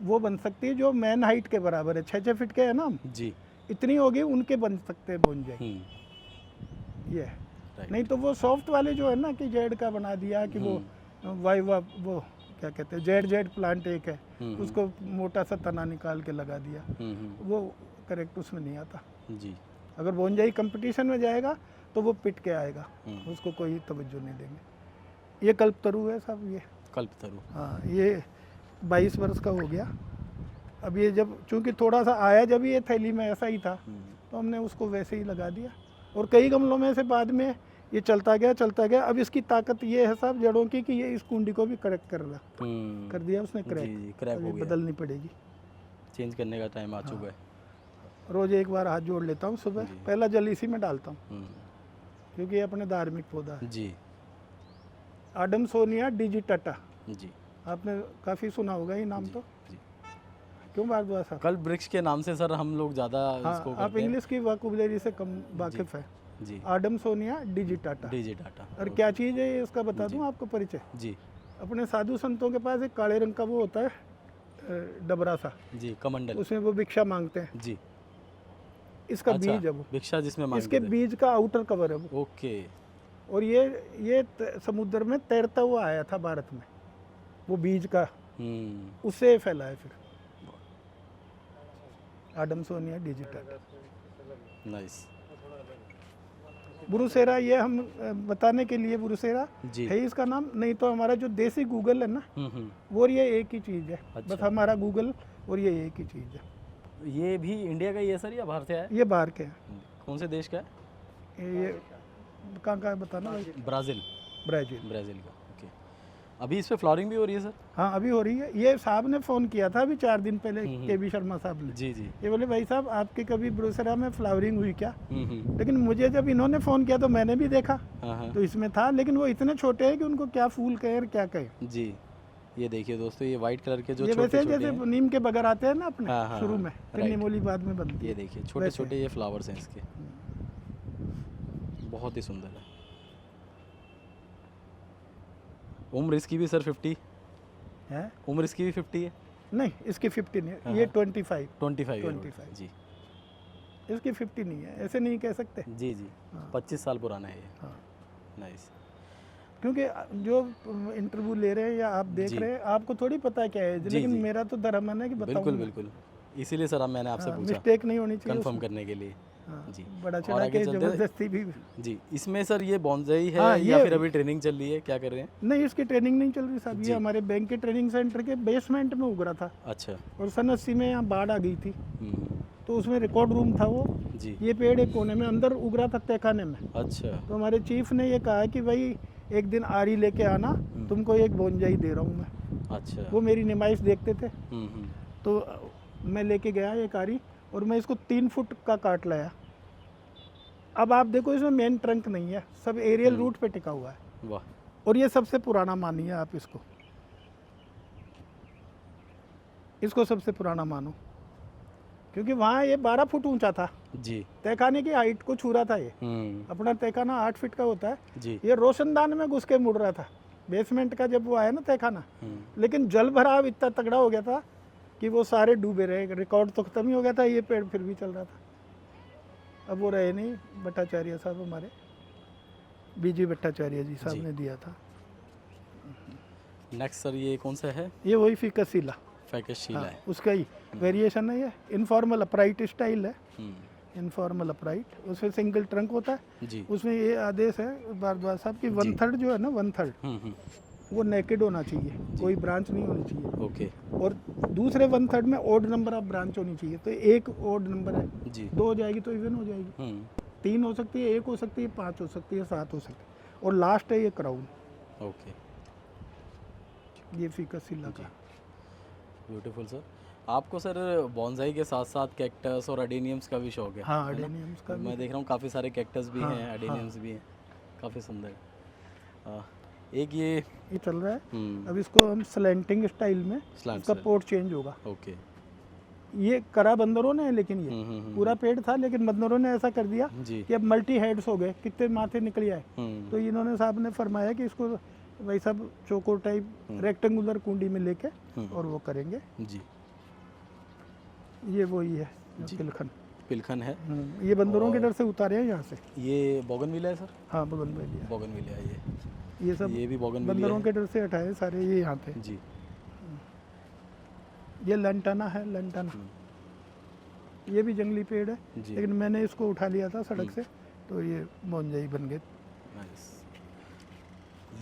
वो बन सकती है, जो मैन हाइट के बराबर है, 6-6 फीट के है ना, जी इतनी होगी उनके बन सकते हैं बोनजाई। ये है। राइट। नहीं तो वो सॉफ्ट वाले जो है ना, कि जेड का बना दिया, कि वो वाइवा वो क्या कहते हैं, जेड जेड प्लांट एक है, उसको मोटा सा तना निकाल के लगा दिया, वो करेक्ट उसमें नहीं आता। जी अगर बोनजाई कंपटीशन में जाएगा तो वो पिट के आएगा, उसको कोई तवज्जो नहीं देंगे। ये कल्पतरू है साहब, ये कल्पतरू। हाँ ये 22 वर्ष का हो गया। अब ये जब चूंकि थोड़ा सा आया, जब ये थैली में ऐसा ही था, तो हमने उसको वैसे ही लगा दिया, और कई गमलों में से बाद में ये चलता गया। अब इसकी ताकत ये है साहब जड़ों की, कि ये इस कुंडी को भी करेक्ट कर दिया उसने, जी, क्रैक हो गया। बदलनी पड़ेगी, चेंज करने का टाइम आ चुका है। रोज एक बार हाथ जोड़ लेता हूँ सुबह, जी। पहला जल इसी में डालता हूँ, हम्म, क्योंकि ये अपने धार्मिक पौधा है। जी आडमसोनिया डिजिटाटा, जी आपने काफ़ी सुना होगा ये नाम तो। जी। क्यों भारद्वाज साहब? कल्प वृक्ष के नाम से सर हम लोग ज़्यादा हाँ इसको आप करते हैं। इंग्लिश की वोकैबुलरी से कम वाकिफ है। जी आडमसोनिया डिजिटाटा। डीजी डाटा। और क्या चीज़ है ये, इसका बता दूं आपको परिचय। जी अपने साधु संतों के पास एक काले रंग का वो होता है, डबरा सा, जी कमंडल। उसमें वो भिक्षा मांगते हैं, जी इसका अच्छा, बीज है वो, भिक्षा जिसमें मांगते इसके थे। बीज का आउटर कवर है वो। ओके। और ये समुद्र में तैरता हुआ आया था भारत में, वो बीज का उससे फैला है फिर आडमसोनिया डिजिटाटा। नाइस। बुरुसेरा, ये हम बताने के लिए बुरुसेरा जी है इसका नाम, नहीं तो हमारा जो देसी गूगल है ना, वो और ये एक ही चीज़ है। अच्छा। बस हमारा गूगल और ये एक ही चीज़ है। ये भी इंडिया का ही है सर या बाहर से आया? ये बाहर के हैं। कौन से देश का है? ये कहाँ का है बताना भाई? ब्राज़ील। ब्राज़ील। ब्राज़ील का। ओके। अभी इस पे फ्लावरिंग भी हो रही है सर? हाँ अभी हो रही है। ये साहब ने फ़ोन किया था अभी 4 दिन पहले, KB शर्मा साहब ने। जी जी। ये बोले भाई साहब आपके कभी ब्रोसेरा में फ्लावरिंग हुई क्या? लेकिन मुझे जब इन्होंने फ़ोन किया तो मैंने भी देखा, हाँ तो इसमें था, लेकिन वो इतने छोटे हैं कि उनको क्या फूल कहें और क्या कहें। जी। ये देखिए दोस्तों, ये वाइट कलर के जो ये छोटे वैसे छोटे जैसे हैं, नीम के बगर आते हैं ना अपने हाँ, हाँ, शुरू हाँ, में, फिर राइट। निमोली बाद में बनती है। ये देखिए छोटे वैसे। छोटे ये फ्लावर्स हैं इसके, बहुत ही सुंदर है। उम्र इसकी भी सर 50 है? उम्र इसकी भी 50 है? नहीं इसकी 50 नहीं हाँ, है, ये हाँ। 25। 25 25। जी इसकी 50 नहीं है, ऐसे नहीं कह सकते। जी जी। हाँ। 25 साल पुराना है ये। हाँ। नाइस। क्योंकि जो इंटरव्यू ले रहे हैं या आप देख जी। रहे हैं, आपको थोड़ी पता है क्या है, जी, लेकिन जी। मेरा तो धर्म है कि बताऊं। बिल्कुल बिल्कुल, इसीलिए सर मैंने आपसे पूछा मिस्टेक नहीं होनी चाहिए कंफर्म उसमें। करने के लिए। हाँ, जी। बड़ा और चढ़ा आगे के चलते हैं। जबरदस्ती भी। जी, इसमें सर ये बॉन्साई है हाँ, या ये- फिर अभी ट्रेनिंग चल रही है, क्या कर रहे हैं? नहीं, इसकी ट्रेनिंग नहीं चल रही साहब, जी। ये हमारे बैंक के ट्रेनिंग सेंटर के बेसमेंट में उग रहा था। अच्छा। और सन 80 में यहाँ बाढ़ आ गई थी, हम्म, तो उसमें रिकॉर्ड रूम था वो। जी। ये पेड़ एक कोने में अंदर उग रहा था तहखाने में। अच्छा। तो हमारे चीफ ने ये कहा कि भाई एक दिन आरी लेके आना, तुमको एक बोंजाई दे रहा हूँ मैं। अच्छा। वो मेरी नुमाइश देखते थे, हम्म, तो मैं लेके गया एक आरी और मैं इसको 3 फुट का काट लाया। अब आप देखो, इसमें मेन ट्रंक नहीं है, सब एरियल रूट पे टिका हुआ है। वाह। और ये सबसे पुराना मानिए आप इसको सबसे पुराना मानो, क्योंकि वहाँ ये 12 फुट ऊंचा था। जी। तहखाने की हाइट को छू रहा था ये। अपना तहखाना 8 फीट का होता है। जी। ये रोशनदान में घुस के मुड़ रहा था बेसमेंट का, जब वो आया ना तहखाना। लेकिन जल भराव इतना तगड़ा हो गया था कि वो सारे डूबे रहे। रिकॉर्ड तो खत्म ही हो गया था, ये पेड़ फिर भी चल रहा था। अब वो रहे नहीं, भट्टाचार्य साहब हमारे, बीजी भट्टाचार्य जी साहब जी। ने दिया था। नेक्स्ट सर ये कौन सा है? ये वही फिकसीला, फैकेशीला है। उसका ही वेरिएशन है। ये इनफॉर्मल अपराइट स्टाइल है, हम्म, इनफॉर्मल अपराइट। उसमें सिंगल ट्रंक होता है। जी। उसमें ये आदेश है भारद्वाज साहब की 1/3 जो है ना, 1/3 वो नेकेड होना चाहिए, कोई ब्रांच नहीं होनी चाहिए। ओके। और दूसरे 1/3 में ओड नंबर ऑफ ब्रांच होनी चाहिए। तो एक ओड नंबर है, जी। 2 हो जाएगी तो इवन हो जाएगी, 3 हो सकती है, 1 हो सकती है, 5 हो सकती है, 7 हो सकती है। और लास्ट है ये क्राउन, ओके। ये फिकसीला का। Beautiful sir. आपको सर बॉन्साई के साथ साथ कैक्टस और अडेनियम्स का भी शौक है? हाँ, है ना? अडेनियम्स का मैं देख रहा हूँ काफ़ी सारे कैक्टस भी हाँ, हैं, अडेनियम्स भी हैं, काफ़ी सुंदर। एक ये चल रहा है। अब इसको हम स्लैंटिंग स्टाइल में, Slant इसका style। पोर्ट चेंज होगा। ओके। ये करा बंदरों ने है, लेकिन ये पूरा पेड़ था, लेकिन बंदरों ने ऐसा कर दिया जी। कि अब मल्टी हेड्स हो गए, कितने माथे निकल आए। हम्म, तो इन्होंने साहब ने फरमाया कि इसको भाई सब चोको टाइप रेक्टेंगुलर कुंडी में लेके और वो करेंगे। जी। ये वही है पिलखन। पिलखन है। ये बंदरों के डर से उतारे हैं यहाँ से। ये बोगनविला है सर? हाँ, बगनवेलिया। बोगनविला है ये सब ये भी बोगनविला बंदरों है। के डर से हटाए सारे, ये यहाँ थे। जी। ये लंटाना है, लंटाना। ये भी जंगली पेड़ है, जी। लेकिन मैंने इसको उठा लिया था सड़क से, तो ये बोंजाई बन गए। नाइस।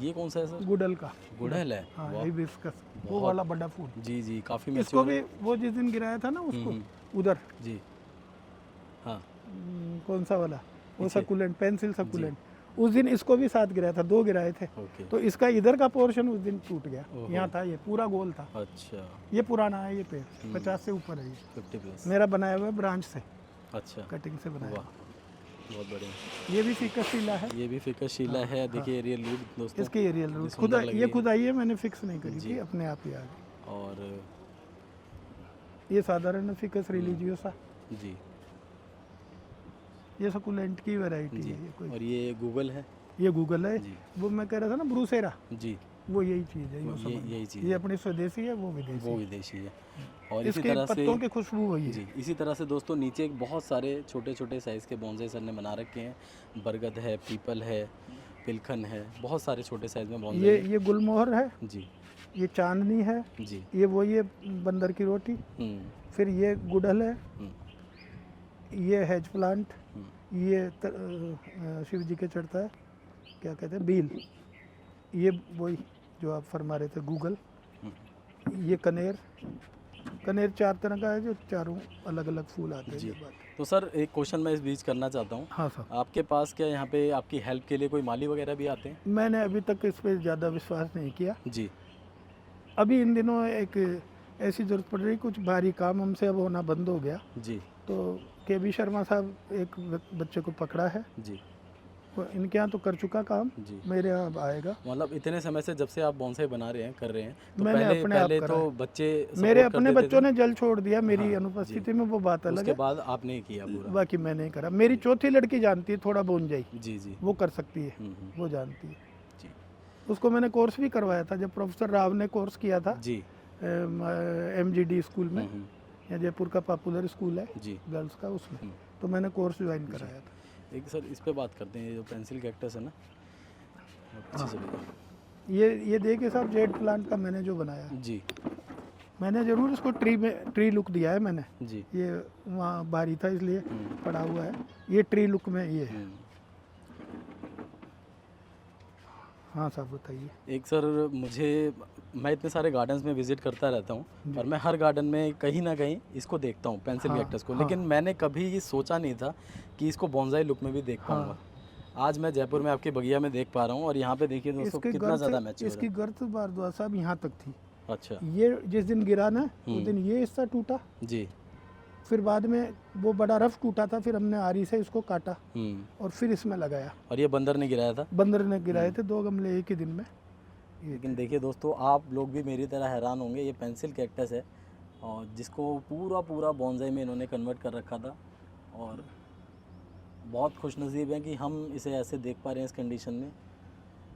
ये कौन सा है सर? गुडल का। गुड़हल है। हाँ, वाह। हिबिस्कस, वो बहुत- वाला बड़ा फूल। जी जी, काफ़ी इसको मैच्योर भी वो जिस दिन गिराया था ना उसको, उधर जी। हाँ। कौन सा वाला, वो पीछे। सकुलेंट, पेंसिल सकुलेंट, उस दिन इसको भी साथ गिराया था, 2 गिराए थे। ओके। तो इसका इधर का पोर्शन उस दिन टूट गया। ओहो। यहाँ था, ये पूरा गोल था। अच्छा। ये पुराना है, ये पेड़ 50 से ऊपर है। ये 50+ मेरा बनाया हुआ है ब्रांच से, अच्छा। कटिंग से बनाया वाह, हुआ। बहुत बढ़िया। ये भी फिकसीला है। ये भी फिकसीला है। देखिए एरियल रूट दोस्तों। इसकी एरियल रूट सुंदर खुद, लग ये रही खुद आई है, मैंने फिक्स नहीं करी जी। थी, अपने आप ही आ गई। और ये साधारण फिकस रिलीजियोसा, जी ये सकुलेंट की वैरायटी जी। है। ये कोई, और ये गूगल है। ये गूगल है। जी। वो मैं कह रहा था ना ब्रूसेरा, जी। वो यही चीज़ है। वो ये समझ यही लो। चीज़ ये है। अपनी स्वदेशी है, वो विदेशी वो है। विदेशी है। और इसी इसके तरह से पत्तों की खुशबू वही है। जी, इसी तरह से दोस्तों नीचे एक बहुत सारे छोटे छोटे साइज़ के बॉन्साई सर ने बना रखे हैं। बरगद है, पीपल है, पिलखन है, बहुत सारे छोटे साइज़ में बॉन्साई है। ये गुलमोहर है, जी ये चांदनी है, जी। ये वही है बंदर की रोटी। फिर ये गुड़हल है, ये हेज प्लांट, ये शिव जी के चढ़ता है, क्या कहते हैं, बील। ये वही जो आप फरमा रहे थे, गूगल। ये कनेर, कनेर 4 तरह का है, जो चारों अलग अलग फूल आते हैं। जी। ये बात। तो सर एक क्वेश्चन मैं इस बीच करना चाहता हूँ। हाँ सर, आपके पास क्या यहाँ पे आपकी हेल्प के लिए कोई माली वगैरह भी आते हैं? मैंने अभी तक इस पर ज़्यादा विश्वास नहीं किया। जी अभी इन दिनों एक ऐसी ज़रूरत पड़ रही, कुछ भारी काम हमसे अब होना बंद हो गया। जी तो KB शर्मा साहब एक बच्चे को पकड़ा है, जी वो इनके यहाँ तो कर चुका काम, जी। मेरे यहाँ अब आएगा। मतलब इतने समय से जब से आप बॉन्साई बना रहे हैं, कर रहे हैं, तो मैंने पहले अपने आप पहले करा तो है। बच्चे मेरे support अपने करते थे बच्चों ने जल छोड़ दिया मेरी हाँ, अनुपस्थिति में, वो बात अलग उसके है। बाद आपने ही किया पूरा। बाकी मैं नहीं करा। मेरी चौथी लड़की जानती है थोड़ा बोंजाई, जी जी। वो कर सकती है, वो जानती है। जी उसको मैंने कोर्स भी करवाया था, जब प्रोफेसर राव ने कोर्स किया था जी। MGD स्कूल में, या जयपुर का पॉपुलर स्कूल है जी। गर्ल्स का, उसमें तो मैंने कोर्स ज्वाइन कराया था। एक सर इस पे बात करते हैं, ये जो पेंसिल कैक्टस है ना, पीछे चले जाओ। ये देखिए साहब, जेड प्लांट का मैंने जो बनाया है, जी मैंने ज़रूर इसको ट्री लुक दिया है मैंने। जी। ये वहाँ बारी था इसलिए पड़ा हुआ है, ये ट्री लुक में ये है। हाँ साहब बताइए। एक सर मैं इतने सारे गार्डन्स में विजिट करता रहता हूँ और मैं हर गार्डन में कहीं ना कहीं इसको देखता हूँ, पेंसिल कैक्टस को, लेकिन मैंने कभी ये सोचा नहीं था कि इसको बॉन्साई लुक में भी देख पाऊंगा। आज मैं जयपुर में आपके बगिया में देख पा रहा हूँ और यहाँ पे देखिए दोस्तों कितना ज़्यादा मैच्योर है। इसकी गर्थ भारद्वाज साहब यहाँ तक थी। अच्छा। ये जिस दिन गिरा ना उस दिन ये हिस्सा टूटा जी। फिर बाद में वो बड़ा रफ टूटा था, फिर हमने आरी से इसको काटा और फिर इसमें लगाया। और ये बंदर ने गिराया था? बंदर ने गिराए थे 2 गमले एक ही दिन में। लेकिन देखिए दोस्तों, आप लोग भी मेरी तरह हैरान होंगे, ये पेंसिल कैक्टस है और जिसको पूरा बॉन्साई में इन्होंने कन्वर्ट कर रखा था और बहुत खुशनसीब हैं कि हम इसे ऐसे देख पा रहे हैं इस कंडीशन में।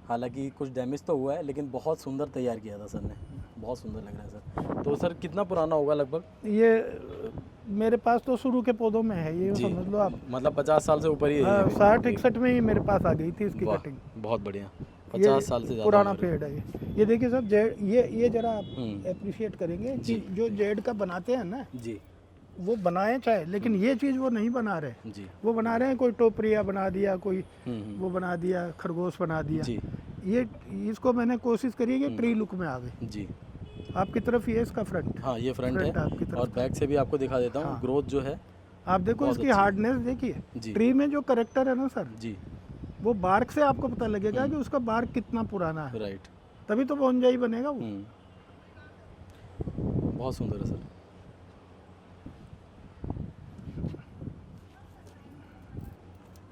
हालांकि कुछ डैमेज तो हुआ है लेकिन बहुत सुंदर तैयार किया था सर ने, बहुत सुंदर लग रहा है सर। तो सर कितना पुराना होगा लगभग? ये मेरे पास तो शुरू के पौधों में है, ये समझ लो आप। मतलब 50 साल से ऊपर ही है? 60-61 में ही मेरे पास आ गई थी इसकी कटिंग। बहुत बढ़िया, 50 साल से ज़्यादा पुराना पेड़ है ये देखिए साहब। जेड ये जरा आप अप्रिशिएट करेंगे कि जो जेड का बनाते हैं ना जी, वो बनाए चाहे, लेकिन ये चीज़ वो नहीं बना रहे जी। वो बना रहे हैं कोई टोपरिया बना दिया, कोई वो बना दिया, खरगोश बना दिया जी। ये इसको मैंने कोशिश करी है कि ट्री लुक में आवे जी। आपकी तरफ ये इसका फ्रंट। हाँ ये फ्रंट है आपकी तरफ। और बैक से भी आपको दिखा देता हूँ। ग्रोथ जो है आप देखो, इसकी हार्डनेस देखिए। ट्री में जो करेक्टर है ना सर जी, वो बार्क से आपको पता लगेगा कि उसका बार्क कितना पुराना है। राइट, तभी तो बोनजाई बनेगा वो। बहुत सुंदर है सर।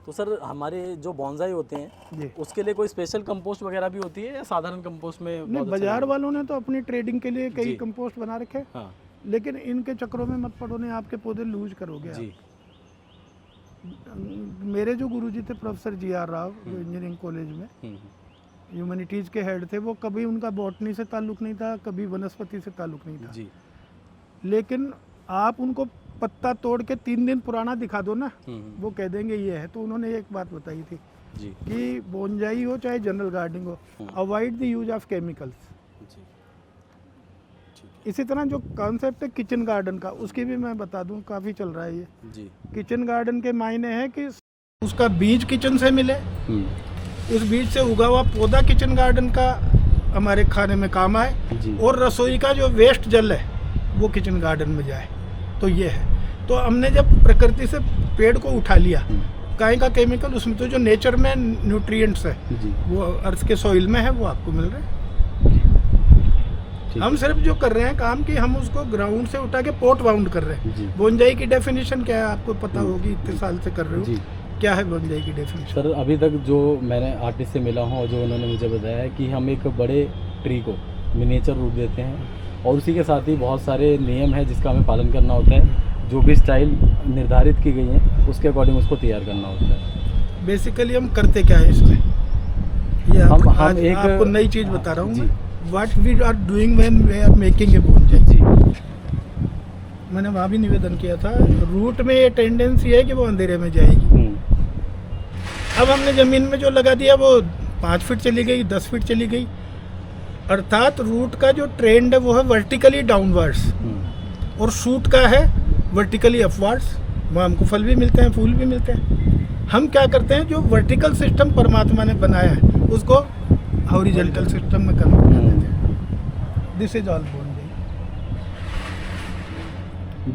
तो सर हमारे जो बॉन्साई होते हैं उसके लिए कोई स्पेशल कंपोस्ट वगैरह भी होती है या साधारण कंपोस्ट में? नहीं, बाजार वालों ने तो अपनी ट्रेडिंग के लिए कई कंपोस्ट बना रखे। हाँ। लेकिन इनके चक्रों में मत पड़ो, नहीं आपके पौधे लूज करोगे जी। मेरे जो गुरुजी थे प्रोफेसर GR राव, जो इंजीनियरिंग कॉलेज में ह्यूमैनिटीज के हेड थे, वो कभी उनका बॉटनी से ताल्लुक नहीं था, कभी वनस्पति से ताल्लुक नहीं था जी। लेकिन आप उनको पत्ता तोड़ के 3 दिन पुराना दिखा दो ना, वो कह देंगे ये है। तो उन्होंने एक बात बताई थी जी कि बोनजाई हो चाहे जनरल गार्डनिंग हो, avoid the use of chemicals. इसी तरह जो कॉन्सेप्ट है किचन गार्डन का, उसकी भी मैं बता दूं, काफ़ी चल रहा है ये जी। किचन गार्डन के मायने है कि उसका बीज किचन से मिले, उस बीज से उगा हुआ पौधा किचन गार्डन का हमारे खाने में काम आए, और रसोई का जो वेस्ट जल है वो किचन गार्डन में जाए। तो ये है। तो हमने जब प्रकृति से पेड़ को उठा लिया, काहे का केमिकल, उसमें तो जो नेचर में न्यूट्रिएंट्स है वो अर्थ के सॉइल में है, वो आपको मिल रहे हैं। हम सिर्फ जो कर रहे हैं काम कि हम उसको ग्राउंड से उठा के पोट बाउंड कर रहे हैं। बोनजाई की डेफिनेशन क्या है आपको पता होगी, इतने साल से कर रहे हो। क्या है बोनजाई की डेफिनेशन? सर अभी तक जो मैंने आर्टिस्ट से मिला हूँ और जो उन्होंने मुझे बताया है कि हम एक बड़े ट्री को मिनिएचर रूप देते हैं और उसी के साथ ही बहुत सारे नियम है जिसका हमें पालन करना होता है। जो भी स्टाइल निर्धारित की गई है उसके अकॉर्डिंग उसको तैयार करना होता है। बेसिकली हम करते क्या है इसमें, ये हम एक आपको नई चीज़ बता रहा हूँ। What we are doing when we are making a bonsai जी। मैंने वहाँ भी निवेदन किया था, रूट में ये टेंडेंसी है कि वो अंधेरे में जाएगी। अब हमने ज़मीन में जो लगा दिया वो 5 फीट चली गई, 10 फीट चली गई, अर्थात रूट का जो ट्रेंड है वो है वर्टिकली डाउनवर्ड्स और शूट का है वर्टिकली अपवर्ड्स। वहाँ हमको फल भी मिलते हैं, फूल भी मिलते हैं। हम क्या करते हैं, जो वर्टिकल सिस्टम परमात्मा ने बनाया है उसको हॉरिजॉन्टल सिस्टम में कन्वर्ट कर देते हैं। दिस इज ऑल बोनजाई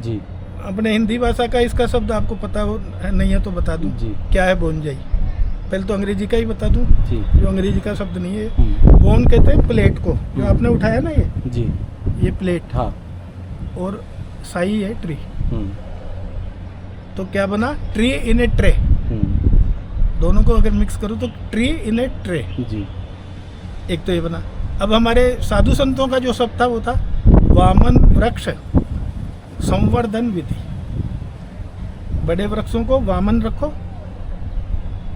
जी। अपने हिंदी भाषा का इसका शब्द आपको पता हो नहीं है तो बता दूं जी, क्या है बोनजाई। पहले तो अंग्रेजी का ही बता दूं जी, जो अंग्रेजी का शब्द नहीं है। बोन कहते हैं प्लेट को, जो आपने उठाया ना ये जी, ये प्लेट। हाँ। और साई है ट्री। तो क्या बना, ट्री इन ए ट्रे। दोनों को अगर मिक्स करो तो ट्री इन ए ट्रे जी। एक तो ये बना। अब हमारे साधु संतों का जो शब्द था वो था वामन वृक्ष संवर्धन विधि। बड़े वृक्षों को वामन रखो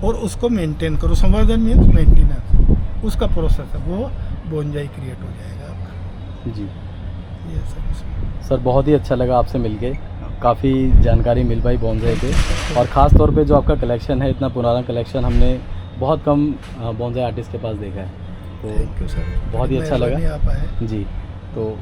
और उसको मेंटेन करो। संवर्धन मीन्स मेंटेनेंस, उसका प्रोसेस है, वो बोनजाई क्रिएट हो जाएगा आपका जी। ये सर बहुत ही अच्छा लगा आपसे मिलके, काफ़ी जानकारी मिल पाई बोनजाई पे, और ख़ास तौर पे जो आपका कलेक्शन है, इतना पुराना कलेक्शन हमने बहुत कम बोनजाई आर्टिस्ट के पास देखा है। तो बहुत ही अच्छा लगा जी। तो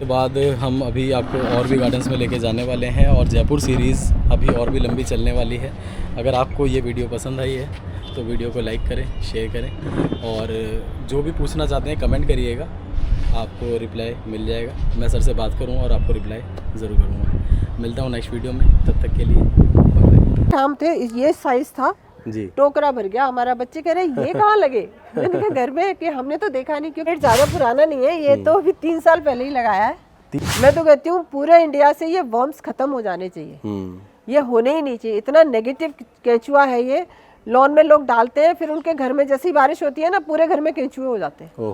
के बाद हम अभी आपको और भी गार्डन्स में लेके जाने वाले हैं और जयपुर सीरीज़ अभी और भी लंबी चलने वाली है। अगर आपको ये वीडियो पसंद आई है तो वीडियो को लाइक करें, शेयर करें और जो भी पूछना चाहते हैं कमेंट करिएगा, आपको रिप्लाई मिल जाएगा। मैं सर से बात करूँगा और आपको रिप्लाई ज़रूर करूँगा। मिलता हूँ नेक्स्ट वीडियो में, तब तक के लिए बाय। हम थे, ये साइज था जी, टोकरा भर गया। हमारा बच्चे कह रहे ये कहाँ लगे, मैंने कहा घर में कि हमने तो देखा नहीं, क्योंकि ज़्यादा पुराना नहीं है ये, तो अभी 3 साल पहले ही लगाया है। मैं तो कहती हूँ पूरे इंडिया से ये वर्म्स खत्म हो जाने चाहिए, ये होने ही नहीं चाहिए। इतना नेगेटिव केंचुआ है ये, लॉन में लोग डालते हैं, फिर उनके घर में जैसी बारिश होती है ना, पूरे घर में केंचुए हो जाते हैं। ओहो।